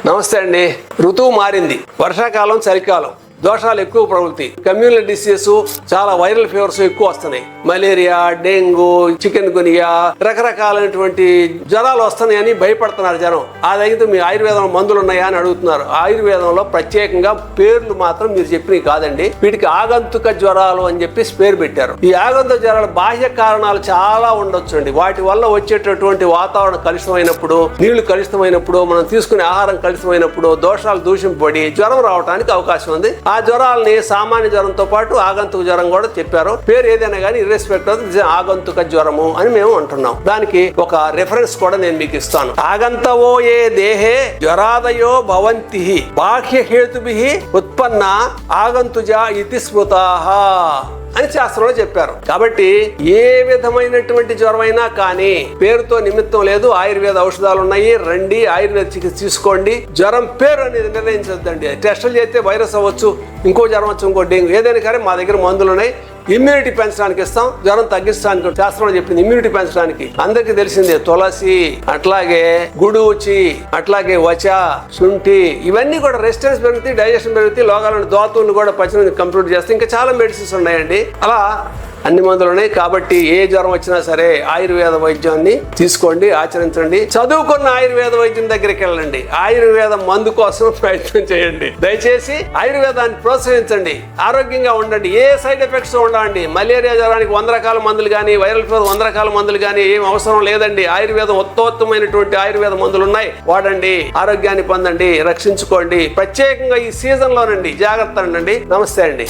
నమస్తే అండి. ఋతువు మారింది, వర్షాకాలం చలికాలం, దోషాలు ఎక్కువ ప్రవృత్తి, కమ్యూనల్ డిసీజెస్, చాలా వైరల్ ఫీవర్స్ ఎక్కువ వస్తున్నాయి. మలేరియా, డెంగ్యూ, చికెన్ గునియా, రకరకాలైనటువంటి జ్వరాలు వస్తున్నాయని భయపడుతున్నారు జనం. అదైతే మీ ఆయుర్వేదంలో మందులు ఉన్నాయా అని అడుగుతున్నారు. ఆయుర్వేదంలో ప్రత్యేకంగా పేర్లు మాత్రం మీరు చెప్పినవి కాదండి. వీటికి ఆగంతుక జ్వరాలు అని చెప్పి పేరు పెట్టారు. ఈ ఆగంతుక జ్వరాలు బాహ్య కారణాలు చాలా ఉండొచ్చు అండి. వాటి వల్ల వచ్చేటటువంటి వాతావరణం కలుషితమైనప్పుడు, నీళ్లు కలుషితమైనప్పుడు, మనం తీసుకునే ఆహారం కలుషితమైనప్పుడు దోషాలు దూషింపబడి జ్వరం రావడానికి అవకాశం ఉంది. ఆ జ్వరాలని సామాన్య జ్వరంతో పాటు ఆగంతుక జ్వరం కూడా చెప్పారు. పేరు ఏదైనా కానీ ఇర్రెస్పెక్ట్ ఆఫ్ ఆగంతుక జ్వరము అని మేము అంటున్నాం. దానికి ఒక రెఫరెన్స్ కూడా నేను మీకు ఇస్తాను. ఆగంతవో ఏ దేహే జ్వరాదయో భవంతి బాహ్య హేతుభిః ఉత్పన్న ఆగంతుజ ఇతి స్మృతాః అని శాస్త్రంలో చెప్పారు. కాబట్టి ఏ విధమైనటువంటి జ్వరమైనా కానీ పేరుతో నిమిత్తం లేదు. ఆయుర్వేద ఔషధాలు ఉన్నాయి, రండి ఆయుర్వేద చికిత్స తీసుకోండి. జ్వరం పేరు అనేది నిర్ణయించొద్దండి. టెస్టులు చేస్తే వైరస్ అవ్వచ్చు, ఇంకో జ్వరం వచ్చు, ఇంకో డెంగ్యూ, ఏదైనా కానీ మా దగ్గర మందులు ఉన్నాయి. ఇమ్యూనిటీ పెంచడానికి ఇస్తాం, జ్వరం తగ్గించడానికి శాస్త్రంలో చెప్పింది. ఇమ్యూనిటీ పెంచడానికి అందరికీ తెలిసిందే. తులసి, అట్లాగే గుడూచి, అట్లాగే వచ, శుంఠి, ఇవన్నీ కూడా రెసిస్టెన్స్ పెరుగుతాయి, డైజెషన్ పెరుగుతాయి, లోగాలను దోతులను కూడా పచ్చని కంప్లీట్ చేస్తాయి. ఇంకా చాలా మెడిసిన్స్ ఉన్నాయండి. అలా అన్ని మందులు ఉన్నాయి. కాబట్టి ఏ జ్వరం వచ్చినా సరే ఆయుర్వేద వైద్యాన్ని తీసుకోండి, ఆచరించండి. చదువుకున్న ఆయుర్వేద వైద్యం దగ్గరికి వెళ్ళండి. ఆయుర్వేద మందు కోసం ప్రయత్నం చేయండి. దయచేసి ఆయుర్వేదాన్ని ప్రోత్సహించండి. ఆరోగ్యంగా ఉండండి. ఏ సైడ్ ఎఫెక్ట్స్ ఉండండి. మలేరియా జ్వరానికి 100 రకాల మందులు కానీ, వైరల్ ఫీవర్ 100 రకాల మందులు కానీ ఏం అవసరం లేదండి. ఆయుర్వేదం ఉత్తమమైనటువంటి ఆయుర్వేద మందులు ఉన్నాయి, వాడండి, ఆరోగ్యాన్ని పొందండి, రక్షించుకోండి. ప్రత్యేకంగా ఈ సీజన్ లోనండి జాగ్రత్త అండి. నమస్తే అండి.